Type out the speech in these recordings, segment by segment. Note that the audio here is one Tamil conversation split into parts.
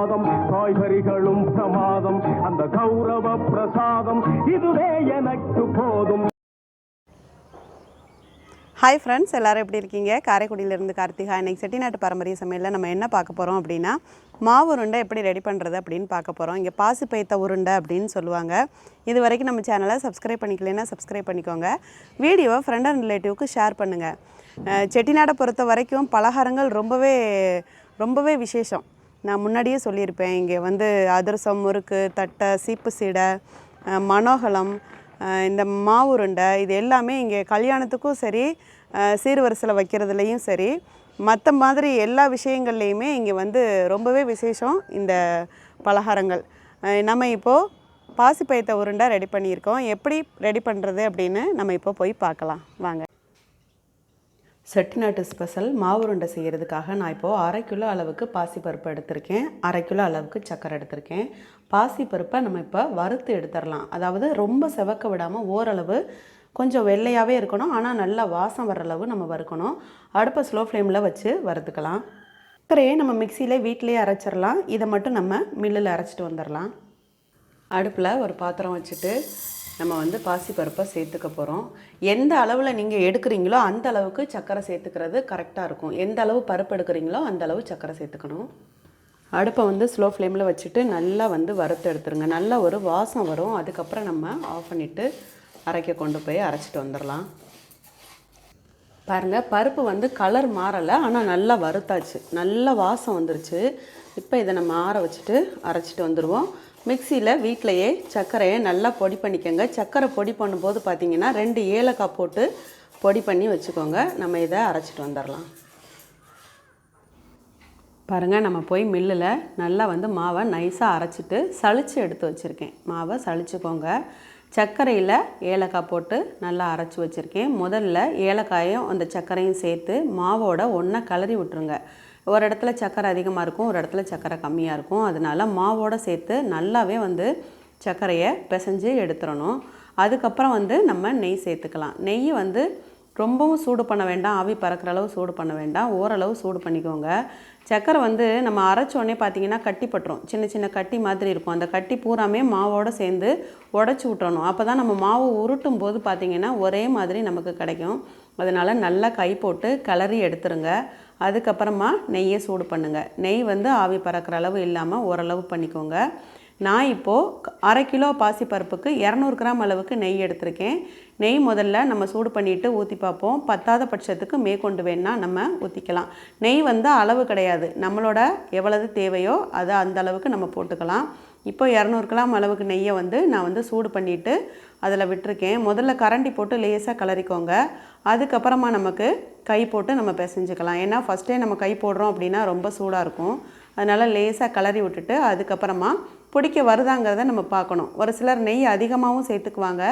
பிரமாதம், காய்கறிகளும் பிரமாதம், அந்த கௌரவ பிரசாதம் இதுவே எனக்கு போதும். ஹாய் ஃப்ரெண்ட்ஸ், எல்லோரும் எப்படி இருக்கீங்க? காரைக்குடியிலேருந்து கார்த்திகா. இன்றைக்கி செட்டிநாட்டு பாரம்பரிய சமையலில் நம்ம என்ன பார்க்க போகிறோம் அப்படின்னா, மாவு உருண்டை எப்படி ரெடி பண்ணுறது அப்படின்னு பார்க்க போகிறோம். இங்கே பாசி பைத்த உருண்டை அப்படின்னு சொல்லுவாங்க. இது வரைக்கும் நம்ம சேனலை சப்ஸ்கிரைப் பண்ணிக்கலைன்னா சப்ஸ்கிரைப் பண்ணிக்கோங்க. வீடியோவை ஃப்ரெண்ட் அண்ட் ரிலேட்டிவ்க்கு ஷேர் பண்ணுங்கள். செட்டிநாடை பொறுத்த வரைக்கும் பலகாரங்கள் ரொம்பவே விசேஷம். நான் முன்னாடியே சொல்லியிருப்பேன். இங்கே அதிரசம், முறுக்கு, தட்டை, சீப்பு சீடை, மனோகலம், இந்த மாவு உருண்டை, இது எல்லாமே இங்கே கல்யாணத்துக்கும் சரி, சீர்வரிசையில் வைக்கிறதுலையும் சரி, மற்ற மாதிரி எல்லா விஷயங்கள்லேயுமே இங்கே ரொம்பவே விசேஷம் இந்த பலகாரங்கள். நம்ம இப்போது பாசிப்பயத்த உருண்டை ரெடி பண்ணியிருக்கோம். எப்படி ரெடி பண்ணுறது அப்படின்னு நம்ம இப்போ போய் பார்க்கலாம் வாங்க. செட்டிநாட்டு ஸ்பெஷல் மாவு உருண்டை செய்கிறதுக்காக நான் இப்போது 1/2 கிலோ அளவுக்கு பாசிப்பருப்பு எடுத்திருக்கேன். 1/2 கிலோ அளவுக்கு சக்கரை எடுத்திருக்கேன். பாசிப்பருப்பை நம்ம இப்போ வறுத்து எடுத்துடலாம். அதாவது ரொம்ப செவக்க விடாமல் ஓரளவு கொஞ்சம் வெள்ளையாகவே இருக்கணும், ஆனால் நல்லா வாசம் வர்ற அளவு நம்ம வறுக்கணும். அடுப்பை ஸ்லோ ஃப்ளேமில் வச்சு வறுத்துக்கலாம். சக்கரையே நம்ம மிக்சியில் வீட்டிலேயே அரைச்சிடலாம். இதை மட்டும் நம்ம மில்லில் அரைச்சிட்டு வந்துடலாம். அடுப்பில் ஒரு பாத்திரம் வச்சுட்டு நம்ம பாசிப்பருப்பை சேர்த்துக்க போகிறோம். எந்த அளவில் நீங்கள் எடுக்கிறீங்களோ அந்த அளவுக்கு சர்க்கரை சேர்த்துக்கிறது கரெக்டாக இருக்கும். எந்த அளவு பருப்பு எடுக்கிறீங்களோ அந்த அளவு சர்க்கரை சேர்த்துக்கணும். அடுப்பை ஸ்லோ ஃப்ளேமில் வச்சுட்டு நல்லா வறுத்து எடுத்துருங்க. நல்லா ஒரு வாசம் வரும். அதுக்கப்புறம் நம்ம ஆஃப் பண்ணிவிட்டு அரைக்க கொண்டு போய் அரைச்சிட்டு வந்துடலாம். பாருங்கள், பருப்பு கலர் மாறலை, ஆனால் நல்லா வறுத்தாச்சு, நல்ல வாசம் வந்துருச்சு. இப்போ இதை நம்ம ஆற வச்சுட்டு அரைச்சிட்டு வந்துடுவோம். மிக்சியில் வீட்டிலையே சர்க்கரையை நல்லா பொடி பண்ணிக்கோங்க. சர்க்கரை பொடி பண்ணும்போது பார்த்திங்கன்னா 2 ஏலக்காய் போட்டு பொடி பண்ணி வச்சுக்கோங்க. நம்ம இதை அரைச்சிட்டு வந்துடலாம். பாருங்கள், நம்ம போய் மில்லில் நல்லா மாவை நைஸாக அரைச்சிட்டு சளிச்சு எடுத்து வச்சுருக்கேன். மாவை சளிச்சுக்கோங்க. சர்க்கரையில் ஏலக்காய் போட்டு நல்லா அரைச்சி வச்சுருக்கேன். முதல்ல ஏலக்காயும் அந்த சர்க்கரையும் சேர்த்து மாவோட ஒன்றா கிளறி விட்டுருங்க. ஒரு இடத்துல சர்க்கரை அதிகமாக இருக்கும், ஒரு இடத்துல சர்க்கரை கம்மியாக இருக்கும். அதனால் மாவோடு சேர்த்து நல்லாவே சர்க்கரையை பிசைஞ்சு எடுத்துடணும். அதுக்கப்புறம் நம்ம நெய் சேர்த்துக்கலாம். நெய் ரொம்பவும் சூடு பண்ண வேண்டாம், ஆவி பறக்கிற அளவு சூடு பண்ண வேண்டாம், ஓரளவு சூடு பண்ணிக்கோங்க. சர்க்கரை நம்ம அரைச்சோடனே பார்த்திங்கன்னா கட்டி பட்டுரும், சின்ன சின்ன கட்டி மாதிரி இருக்கும். அந்த கட்டி பூராமே மாவோடு சேர்ந்து உடச்சி விட்டுறணும். அப்போ தான் நம்ம மாவு உருட்டும் போது பார்த்திங்கன்னா ஒரே மாதிரி நமக்கு கிடைக்கும். அதனால் நல்லா கை போட்டு கிளறி எடுத்துருங்க. அதுக்கப்புறமா நெய்யை சூடு பண்ணுங்கள். நெய் ஆவி பறக்கிற அளவு இல்லாமல் ஓரளவு பண்ணிக்கோங்க. நான் இப்போது 1/2 கிலோ பாசிப்பருப்புக்கு 200 கிராம் அளவுக்கு நெய் எடுத்திருக்கேன். நெய் முதல்ல நம்ம சூடு பண்ணிவிட்டு ஊற்றி பார்ப்போம். பத்தாத பட்சத்துக்கு மேற்கொண்டு வேணால் நம்ம ஊற்றிக்கலாம். நெய் அளவு கிடையாது, நம்மளோட எவ்வளவு தேவையோ அதை அந்த அளவுக்கு நம்ம போட்டுக்கலாம். இப்போ 200 கிராம் அளவுக்கு நெய்யை நான் சூடு பண்ணிவிட்டு அதில் விட்டுருக்கேன். முதல்ல கரண்டி போட்டு லேசாக கிளறிக்கோங்க. அதுக்கப்புறமா நமக்கு கை போட்டு நம்ம பிசைஞ்சிக்கலாம். ஏன்னா ஃபஸ்ட்டே நம்ம கை போடுறோம் அப்படின்னா ரொம்ப சூடாக இருக்கும். அதனால் லேசாக கிளறி விட்டுட்டு அதுக்கப்புறமா பிடிக்க வருதாங்கிறத நம்ம பார்க்கணும். ஒரு சிலர் நெய் அதிகமாகவும் சேர்த்துக்குவாங்க,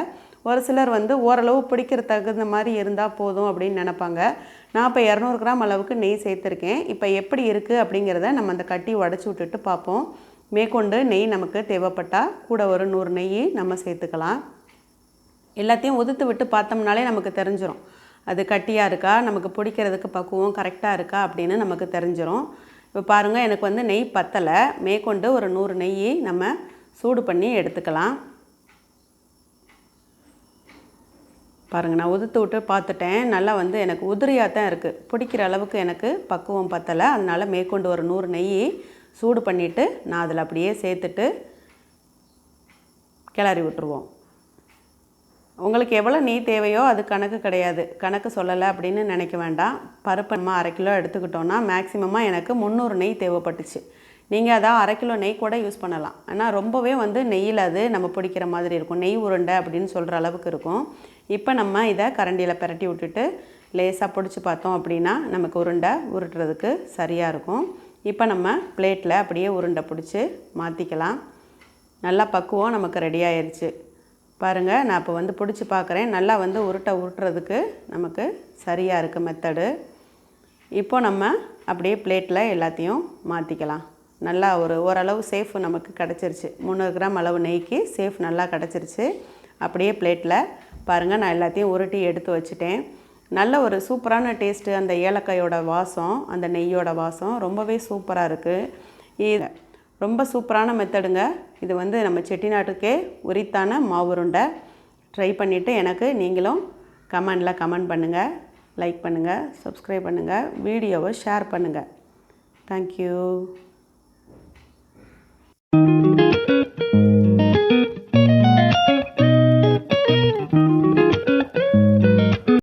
ஒரு சிலர் ஓரளவு பிடிக்கிற தகுந்த மாதிரி இருந்தால் போதும் அப்படின்னு நினப்பாங்க. நான் இப்போ 200 கிராம் அளவுக்கு நெய் சேர்த்துருக்கேன். இப்போ எப்படி இருக்குது அப்படிங்கிறத நம்ம அந்த கட்டி உடச்சி விட்டுட்டு பார்ப்போம். மேற்கொண்டு நெய் நமக்கு தேவைப்பட்டால் கூட ஒரு 100 நெய் நம்ம சேர்த்துக்கலாம். எல்லாத்தையும் உதுத்து விட்டு பார்த்தோம்னாலே நமக்கு தெரிஞ்சிடும், அது கட்டியாக இருக்கா, நமக்கு பிடிக்கிறதுக்கு பக்குவம் கரெக்டாக இருக்கா அப்படின்னு நமக்கு தெரிஞ்சிடும். இப்போ பாருங்கள், எனக்கு நெய் பத்தலை. மேற்கொண்டு ஒரு 100 நெய் நம்ம சூடு பண்ணி எடுத்துக்கலாம். பாருங்கள், நான் உதுத்து விட்டு பார்த்துட்டேன். நல்லா எனக்கு உதிரியாக தான் இருக்குது, பிடிக்கிற அளவுக்கு எனக்கு பக்குவம் பத்தலை. அதனால் மேற்கொண்டு ஒரு 100 நெய் சூடு பண்ணிவிட்டு நான் அதில் அப்படியே சேர்த்துட்டு கிளறி விட்டுருவோம். உங்களுக்கு எவ்வளோ நெய் தேவையோ அது கணக்கு கிடையாது, கணக்கு சொல்லலை அப்படின்னு நினைக்க வேண்டாம். பருப்பு நம்ம 1/2 கிலோ எடுத்துக்கிட்டோன்னா மேக்ஸிமமாக எனக்கு 300 நெய் தேவைப்பட்டுச்சு. நீங்கள் அதை 1/2 கிலோ நெய் கூட யூஸ் பண்ணலாம். ஆனால் ரொம்பவே நெய்யில் அது நம்ம பிடிக்கிற மாதிரி இருக்கும், நெய் உருண்டை அப்படின்னு சொல்கிற அளவுக்கு இருக்கும். இப்போ நம்ம இதை கரண்டியில் பிரட்டி விட்டுட்டு லேசாக பிடிச்சி பார்த்தோம் அப்படின்னா நமக்கு உருண்டை உருட்டுறதுக்கு சரியாக இருக்கும். இப்போ நம்ம பிளேட்டில் அப்படியே உருண்டை பிடிச்சி மாற்றிக்கலாம். நல்லா பக்குவம் நமக்கு ரெடி ஆயிடுச்சு. பாருங்கள், நான் இப்போ பிடிச்சி பார்க்குறேன். நல்லா உருட்டுறதுக்கு நமக்கு சரியாக இருக்குது மெத்தடு. இப்போ நம்ம அப்படியே பிளேட்டில் எல்லாத்தையும் மாற்றிக்கலாம். நல்லா ஓரளவு சேஃப் நமக்கு கிடச்சிருச்சு. 300 கிராம் அளவு நெய்க்கு சேஃப் நல்லா கிடச்சிருச்சு. அப்படியே பிளேட்டில் பாருங்கள், நான் எல்லாத்தையும் உருட்டி எடுத்து வச்சுட்டேன். நல்ல ஒரு சூப்பரான டேஸ்ட்டு. அந்த ஏலக்காயோட வாசம், அந்த நெய்யோட வாசம் ரொம்பவே சூப்பராக இருக்குது. ரொம்ப சூப்பரான மெத்தடுங்க. இது வந்து நம்ம செட்டிநாட்டுக்கே உரித்தான மாவு உருண்டை. ட்ரை பண்ணிவிட்டு எனக்கு நீங்களும் கமெண்ட் பண்ணுங்கள், லைக் பண்ணுங்கள், சப்ஸ்கிரைப் பண்ணுங்கள், வீடியோவை ஷேர் பண்ணுங்கள். தேங்க்யூ.